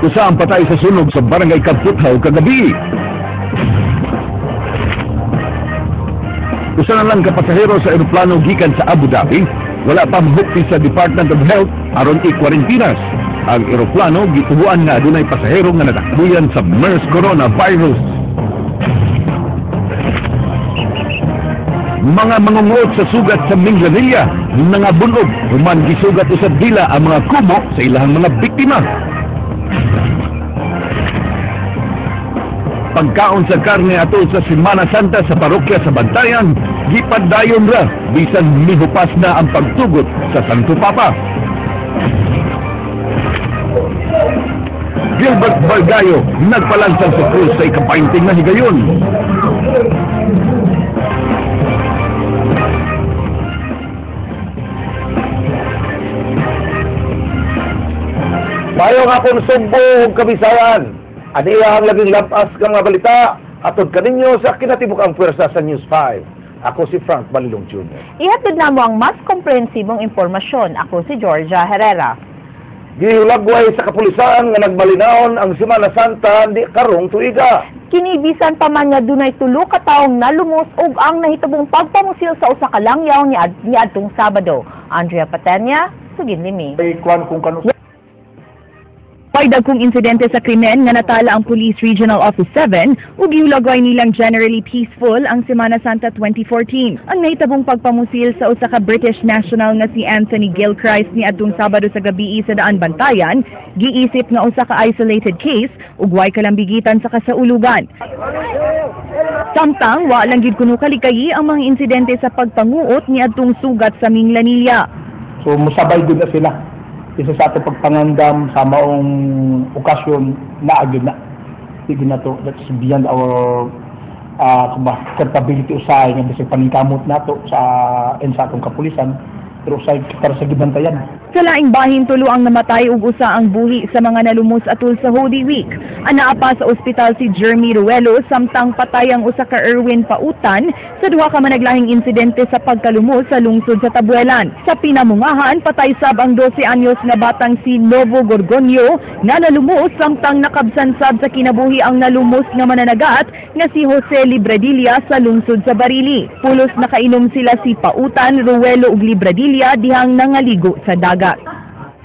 Usa ang patay sa sunog sa Barangay Kaputhaw kagabi. Usa na lang ka pasahero sa eroplano gikan sa Abu Dhabi, wala pa mahukti sa Department of Health aron i-kwarantinas. Ang eroplano gitubuan nga adunay pasahero nga natakbuyan sa MERS coronavirus. Mga mangunguot sa sugat sa Minglanilla, mga bunog, human gisugat usab dila ang mga kumo sa ilahang mga biktima. Pagkaon sa karne atol sa Semana Santa sa parokya sa Bantayan, gipadayon ra bisan mihupas na ang pagtugot sa Santo Papa. Gilbert Bargayo nagpalansang sa krus sa ikapainting na higayon. Mayo nga kung sumbong kabisayan. Ani ang laging lampas ka nga balita atod kaninyo sa kinatibukang pwersa sa News 5. Ako si Frank Balilong Jr. Ihatid na mo ang mas komprehensibong impormasyon. Ako si Georgia Herrera. Gihulagway sa kapulisan nga nagmalinaon ang Semana Santa di karong tuiga. Kinibisan pa man nga dunay tulo ka taong nalumos ug ang nahitubong pagpamusil sa usa ka langyaw ni adtong Sabado. Andrea Patenya, Sugin Limi. Kwan kung kanu Pagdag kong insidente sa krimen nga natala ang Police Regional Office 7 ug giulagway nilang generally peaceful ang Semana Santa 2014. Ang nahitabong pagpamusil sa usa ka British national nga si Anthony Gilchrist ni adtong Sabado sa gabi sa Daan Bantayan, giisip nga usa ka isolated case ug way kalambigitan sa kasaulugan. Samtang wa lang gid kuno kalikayi ang mga insidente sa pagpanguot ni adtong sugat sa Minglanilla. So musabay gud na sila. Isa sa ating pagpangandam sa maong okasyon na agad na. Sige na to, that's beyond our capability usay nga bisag paningkamot nato sa atong kapulisan, pero usay para sa gibantayan. Sa laing bahin tulo ang namatay ug usa ang buhi sa mga nalumos atol sa Holy Week. Anaa pa sa ospital si Jeremy Ruelo samtang patay ang usa ka Erwin Pautan sa duha ka managlahing insidente sa pagkalumos sa lungsod sa Tabuelan. Sa pinamungahan, patay sab ang 12 anyos na batang si Novo Gorgonio na nalumos samtang nakabsan sab sa kinabuhi ang nalumos nga mananagat nga si Jose Libradilla sa lungsod sa Barili. Pulos nakainom sila si Pautan, Ruelo ug Libradilla dihang nangaligo sa dagat.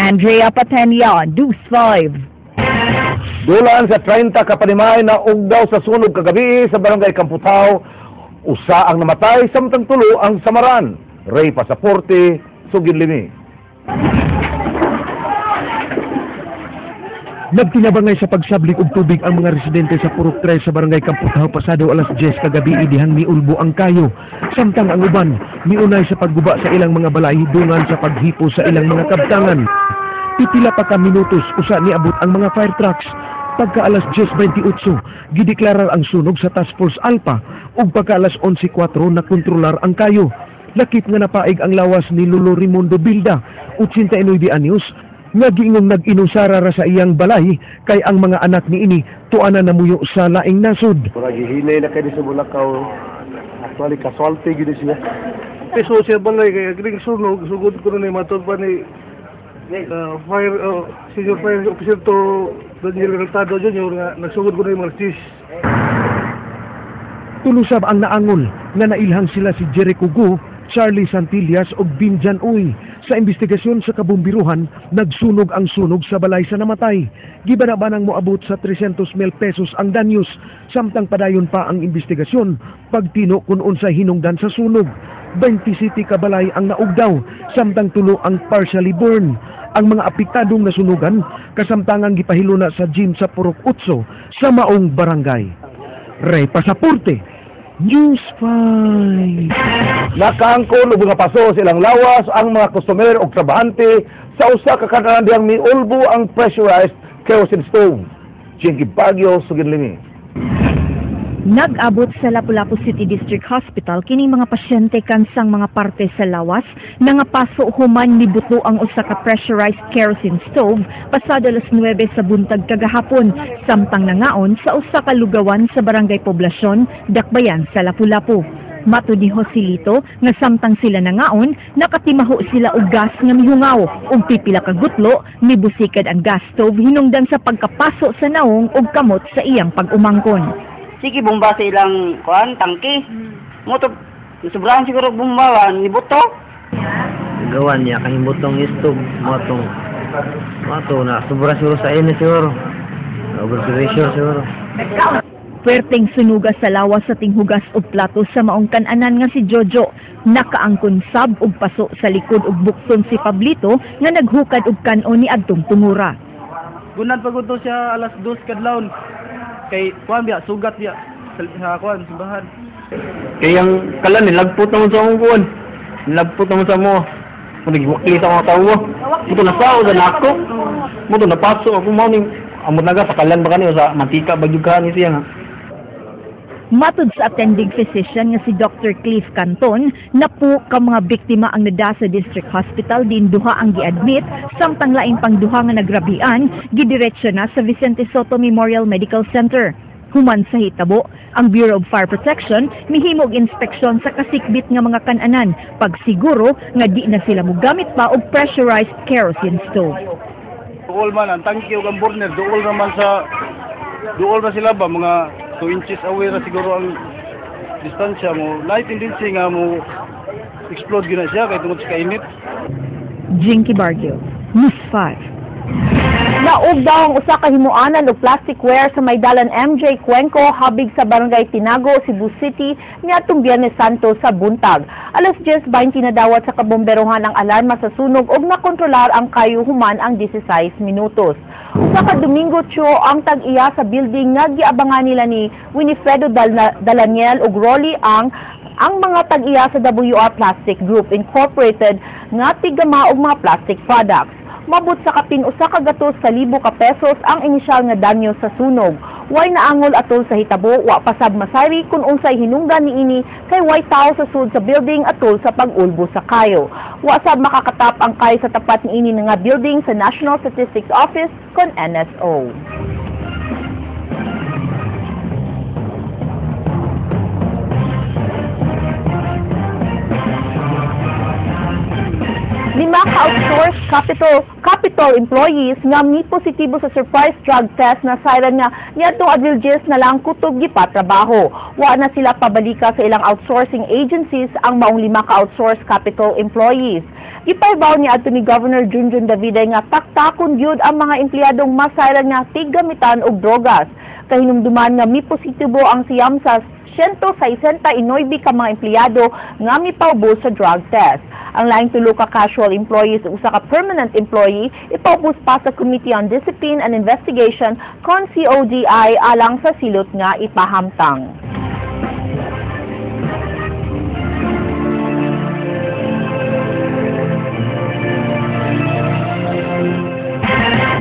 Andrea Patenya, News 5. Dulan sa 30 kapanimay na ugdaw sa sunog kagabi sa Barangay Kaputhaw, usa ang namatay samtang tulo ang samaran. Ray Pasaporte, Sugin Limi. Nagtinabangay sa pagsablik og tubig ang mga residente sa Purok 3 sa Barangay Kaputhaw pasado alas 10 kagabi dihang miulbo ang kayo. Samtang ang uban miunay sa pagguba sa ilang mga balay dungan sa paghipo sa ilang mga kabtangan. Pipila pa ka minutos usa niabot ang mga fire trucks. Pagka alas 10:28 gideklarar ang sunog sa Task Force Alpha ug pagka alas 11:04 nakontrolar ang kayo. Lakip nga napaig ang lawas ni Lolo Raimundo Bilda, 89 anyos, nga giingong nag-inusara ra sa iyang balay kay ang mga anak ni ini tuana namuyo sa laing nasod. Mura gihinay na kay sa Bulacau. Actually casualty gid siya. Peso siya balay kay gring sunog sugod ko ni matod pa ni senior fire officer to Daniel Reltado Jr. nga nagsugod ko ni Martis. Tulusab ang naangol nga nailhang sila si Jericho Go, Charlie Santillas ug Binjan Uy. Sa investigasyon sa kabumbiruhan, nagsunog ang sunog sa balay sa namatay. Gibanabanang moabot sa 300,000 pesos ang danyos, samtang padayon pa ang investigasyon pagtino kung unsay hinungdan sa sunog. 20 city ka balay ang naugdaw, samtang tulo ang partially burned. Ang mga apektadong nasunugan, kasamtangang gipahiluna sa gym sa Purok 8 sa maong barangay. Ray Pasaporte, News 5. Nakaangkon ug mga paso silang lawas ang mga customer o trabahante sa usa ka kanalan diyang miulbo ang pressurized kerosene stove. Jengi Baguio, Sugin Limi. Nag-abot sa Lapu-Lapu City District Hospital kining mga pasyente kansang mga parte sa lawas nga paso human nibuto ang usa ka pressurized kerosene stove pasado alas 9 sa buntag kagahapon samtang nangaon sa usa ka lugawan sa Barangay Poblasyon, Dakbayan sa Lapu-Lapu. Mato ni Joselito nga samtang sila nangaon, nakatimaho sila og gas nga mihungaw ug pipila ka gutlo mibusikad ang gas stove hinungdan sa pagkapaso sa naong ug kamot sa iyang pag-umangkon. Sige bomba sa ilang tangke. Moto sobrang siguro bomba ni buto. Gawan niya kahimutong stove mato na sobra siguro sa init siguro. Overpressure siguro. Perteng sunuga sa lawas sa tinghugas og plato sa maong kan-anan nga si Jojo. Nakaangkon sab og paso sa likod og bukson si Pablito nga naghukad og kanon ni adtong tungura. Gunan pagod to siya alas 2 kadlawon. Kay kuan biya sugat biya sa kuan simbahan. Kay ang kalan nilagpot naman sa akong kuwan. Nilagpot naman sa mo. Kung nagwakli sa mga tawo. Muto na sao sa nako. Muto na paso ako mo ning amot naga pakalan ba kaniyo sa mantika bagyugan ni siya nga. Matod sa attending physician nga si Dr. Cliff Canton, napo ka mga biktima ang nada sa District Hospital din duha ang gi-admit, samtang laing pang duha nga nagrabian, gidiretsyo na sa Vicente Soto Memorial Medical Center. Human sa hitabo, ang Bureau of Fire Protection mihimo og inspeksyon sa kasikbit nga mga kan-anan, pagsiguro nga di na sila mogamit pa og pressurized kerosene stove. Duol man ang tangke ug ang burner, duol na sila ba mga 2 inches away na siguro ang distansya mo. Light tendency nga mo explode gina siya kay tungod sa kainit. Jinky Bargio, News 5. Naog daw ang usa ka himuanan og plasticware sa Maydalan MJ Cuenco habig sa Barangay Tinago, Cebu City niadtong Biyernes Santo sa buntag. Alas 10:20 na dawat sa kabomberohan ang alarma sa sunog ug nakontrolar ang kayo human ang 16 minutos. Usa ka Domingo Chua ang tag-iya sa building nga giabangan nila ni Winifredo Dalaniel ug Rolly ang mga tag-iya sa WR Plastic Group Incorporated nga tigama og mga plastic products. Mabot sa kapin usa ka gatos sa 1,000 ka pesos ang inisyal nga danyo sa sunog. Way naangol atol sa hitabo, wa pasab masayri kung unsay hinungdan niini kay way tao sa sud sa building atol sa pag-ulbo sa kayo. Wa sab makakatap ang kayo sa tapat niini nga building sa National Statistics Office kon NSO. Lima ka-outsourced capital employees nga mi positibo sa surprise drug test na siren nga niadtong Abril 10 na lang kutob gipatrabaho. Wa na sila pabalika sa ilang outsourcing agencies ang maong 5 ka-outsourced capital employees. Ipaybaw ni adto ni Governor Junjun Daviday nga taktakon gyud ang mga empleyadong masayran nga tiggamitan og drogas. Kahinumduman nga mi positibo ang siyam sa 169 ka mga empleyado nga mipaubos sa drug test. Ang laing 3 ka casual employees ug usa ka permanent employee ipaubos pa sa Committee on Discipline and Investigation kon CODI alang sa silot nga ipahamtang.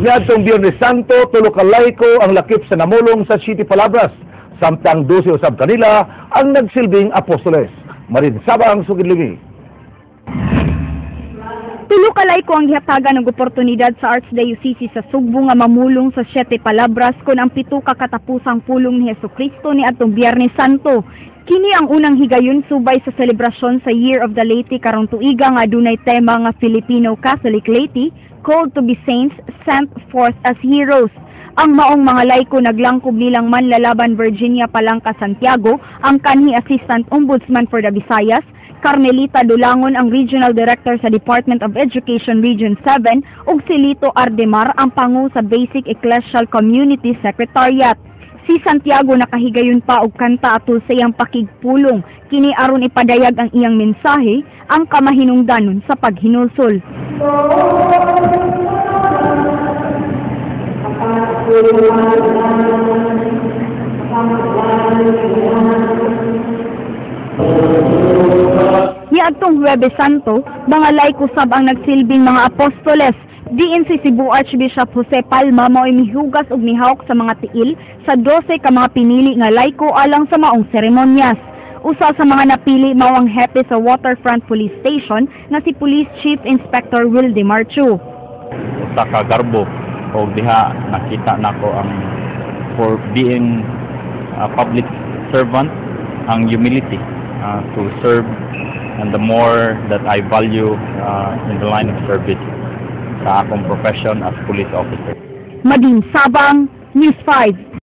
Niadtong Biyernes Santo, 3 ka layko ang lakip sa namulong sa City Palabras. Samtang 12 usab kanila ang nagsilbing apostoles. Marin Sabang Sugidlimi. 3 ka layko ang gihatagan ng oportunidad sa Archdiocese sa Sugbo nga mamulong sa 7 Palabras kon ang 7 ka katapusang pulong ni Jesucristo ni atong Biyernes Santo. Kini ang unang higayon subay sa selebrasyon sa Year of the Laity karong tuiga nga adunay tema nga Filipino Catholic Laity, called to be saints, sent forth as heroes. Ang maong mga layko naglangkob nilang Manlalaban Virginia Palangka Santiago, ang kanhi Assistant Ombudsman for the Visayas, Carmelita Dulangon ang Regional Director sa Department of Education Region 7 ug si Lito Ardemar ang pangu sa Basic Ecclesial Community Secretariat. Si Santiago nakahigayon pa og kanta atol sa iyang pakigpulong, kini aron ipadayag ang iyang mensahe, ang kamahinungdanon sa paghinulsol. Niadtong Huwebes Santo, mga layko sab ang nagsilbing mga apostoles. Diin si Cebu Archbishop Jose Palma mao'y mihugas og mihawk sa mga tiil sa 12 ka mga pinili nga layko alang sa maong seremonyas. Usa sa mga napili mao ang hepe sa Waterfront Police Station na si Police Chief Inspector Wildemar Chu. Usa ka garbo o diha nakita nako ang for being a public servant ang humility to serve, and the more that I value in the line of service sa akong profession as police officer. Maging Sabang, News 5.